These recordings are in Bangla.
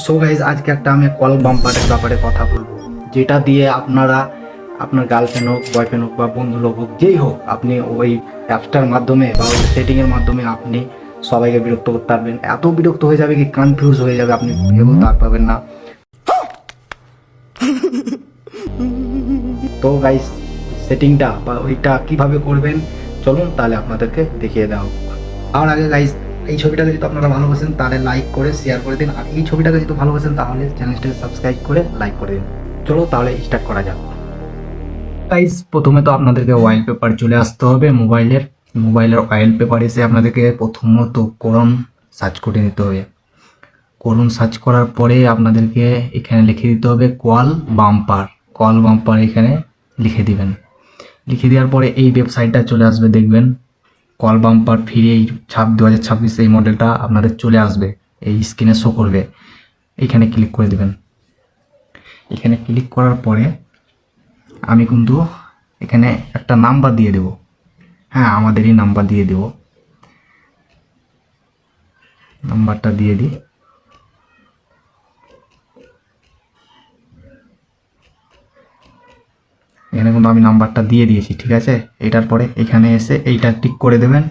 সো গাইজ আজকে একটা আমি কল বাম্পারের ব্যাপারে কথা বলবো, যেটা দিয়ে আপনারা আপনার গার্লফ্রেন্ড হোক, বয়ফ্রেন্ড হোক বা বন্ধু লোক হোক, যেই হোক, আপনি ওই অ্যাপসটার মাধ্যমে বা ওই সেটিংয়ের মাধ্যমে আপনি সবাইকে বিরক্ত করতে পারবেন। এত বিরক্ত হয়ে যাবে কি কনফিউজ হয়ে যাবে, আপনি ভেবেও তার পাবেন না। তো গাইজ সেটিংটা বা ওইটা কিভাবে করবেন চলুন তাহলে আপনাদেরকে দেখিয়ে দেওয়া হোক। আর আগে গাইজ এই ছবিটাকে যদি আপনারা ভালোবাসেন তাহলে লাইক করে শেয়ার করে দিন, আর এই ছবিটাকে যদি ভালোবাসেন তাহলে চ্যানেলটাকে সাবস্ক্রাইব করে লাইক করে দিন। চলো তাহলে স্টার্ট করা যাক। গাইজ প্রথমে তো আপনাদেরকে ওয়ালপেপার চলে আসতে হবে মোবাইলের ওয়ালপেপার এসে আপনাদেরকে প্রথমত করুন সার্চ করে নিতে হবে। করুন সার্চ করার পরে আপনাদেরকে এখানে লিখে দিতে হবে কল বাম্পার এখানে লিখে দিবেন। লিখে দেওয়ার পরে এই ওয়েবসাইটটা চলে আসবে, দেখবেন কল বাম্পার ফ্রি এই 2026 এই মডেলটা আপনাদের চলে আসবে, এই স্ক্রিনে শো করবে। এইখানে ক্লিক করে দেবেন। এখানে ক্লিক করার পরে আমি কিন্তু এখানে একটা নাম্বার দিয়ে দেব, হ্যাঁ আমাদেরই নাম্বার দিয়ে দেব। নাম্বারটা দিয়ে দিই। এখানে কিন্তু আমি নাম্বারটা দিয়ে দিয়েছি, ঠিক আছে। এটার পরে এখানে এসে এইটা টিক করে দেবেন।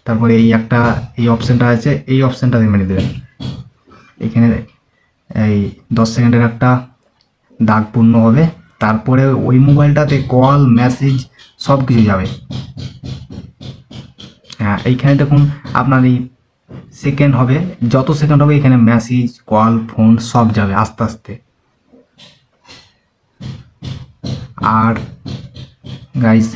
তারপরে এই অপশানটা আছে, এই অপশানটা মেরে দেবেন। এখানে এই 10 সেকেন্ডের একটা দাগ পূর্ণ হবে, তারপরে ওই মোবাইলটাতে কল মেসেজ সব কিছু যাবে। হ্যাঁ এইখানে দেখুন আপনার এই সেকেন্ড হবে, যত সেকেন্ড হবে এখানে মেসেজ কল ফোন সব যাবে আস্তে আস্তে। আর গাইস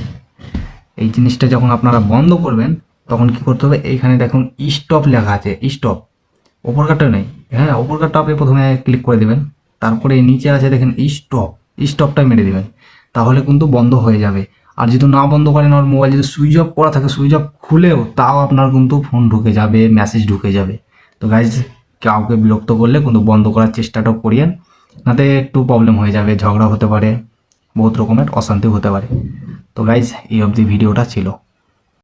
এই জিনিসটা যখন আপনারা বন্ধ করবেন তখন কি করতে হবে, এইখানে দেখুন স্টপ লেখা আছে, স্টপ ওপর কাটটা নেই, হ্যাঁ ওপর কাটটা আপনি প্রথমে ক্লিক করে দেবেন। তারপরে নিচে আছে দেখেন স্টপটা মেরে দেবেন, তাহলে কিন্তু বন্ধ হয়ে যাবে। আর যদি না বন্ধ করেন, আর মোবাইল যদি সুইচ অফ করা থাকে, সুইচ অফ খুলেও তাও আপনার কিন্তু ফোন ঢুকে যাবে, মেসেজ ঢুকে যাবে। তো গাইজ কাউকে বিরক্ত করলে কিন্তু বন্ধ করার চেষ্টাটাও করিয়েন, নাতে একটু প্রবলেম হয়ে যাবে, ঝগড়া হতে পারে, বহুত রকমের অশান্তি হতে পারে। তো গাইজ এই অবধি ভিডিওটা ছিল।